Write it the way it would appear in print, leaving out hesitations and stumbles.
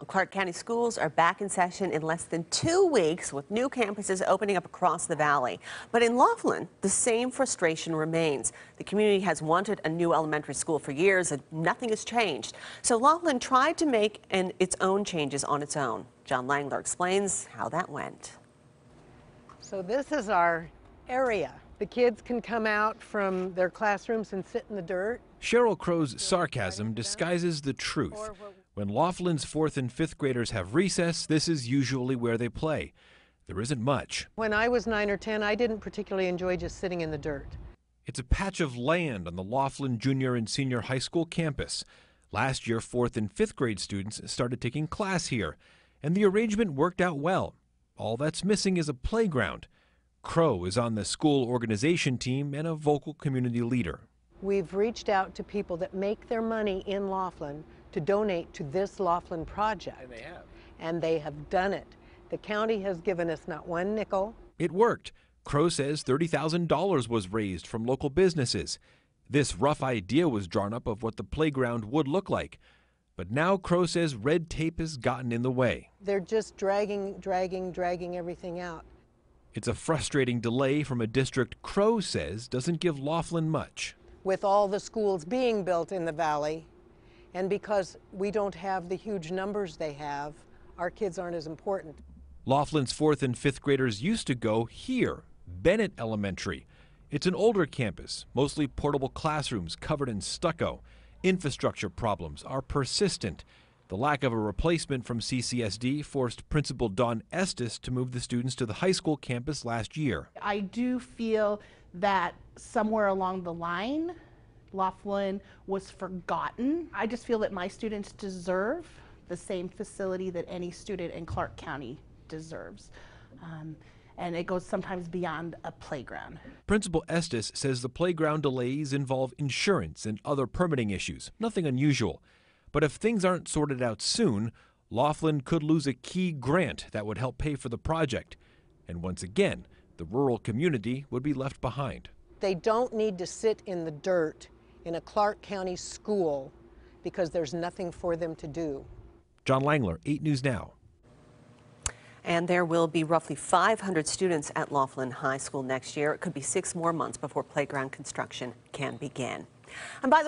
Clark County schools are back in session in less than 2 weeks, with new campuses opening up across the valley. But in Laughlin, the same frustration remains. The community has wanted a new elementary school for years, and nothing has changed. So Laughlin tried to make its own changes on its own. John Langler explains how that went. So this is our area. The kids can come out from their classrooms and sit in the dirt. Cheryl Crow's sarcasm disguises the truth. When Laughlin's 4th and 5th graders have recess, this is usually where they play. There isn't much. When I was 9 or 10, I didn't particularly enjoy just sitting in the dirt. It's a patch of land on the Laughlin Junior and Senior High School campus. Last year, 4th and 5th grade students started taking class here, and the arrangement worked out well. All that's missing is a playground. Crow is on the school organization team and a vocal community leader. We've reached out to people that make their money in Laughlin to donate to this Laughlin project. And they have. And they have done it. The county has given us not one nickel. It worked. Crow says $30,000 was raised from local businesses. This rough idea was drawn up of what the playground would look like. But now Crow says red tape has gotten in the way. They're just dragging everything out. It's a frustrating delay from a district Crow says doesn't give Laughlin much. With all the schools being built in the valley, and because we don't have the huge numbers they have, our kids aren't as important. Laughlin's 4th and 5th graders used to go here, Bennett Elementary. It's an older campus, mostly portable classrooms covered in stucco. Infrastructure problems are persistent. The lack of a replacement from CCSD forced Principal Dawn Estes to move the students to the high school campus last year. I do feel that somewhere along the line, Laughlin was forgotten. I just feel that my students deserve the same facility that any student in Clark County deserves. And it goes sometimes beyond a playground. Principal Estes says the playground delays involve insurance and other permitting issues, nothing unusual. But if things aren't sorted out soon, Laughlin could lose a key grant that would help pay for the project. And once again, the rural community would be left behind. They don't need to sit in the dirt in a Clark County school because there's nothing for them to do. John Langler, 8 News Now. And there will be roughly 500 students at Laughlin High School next year. It could be 6 more months before playground construction can begin. And by the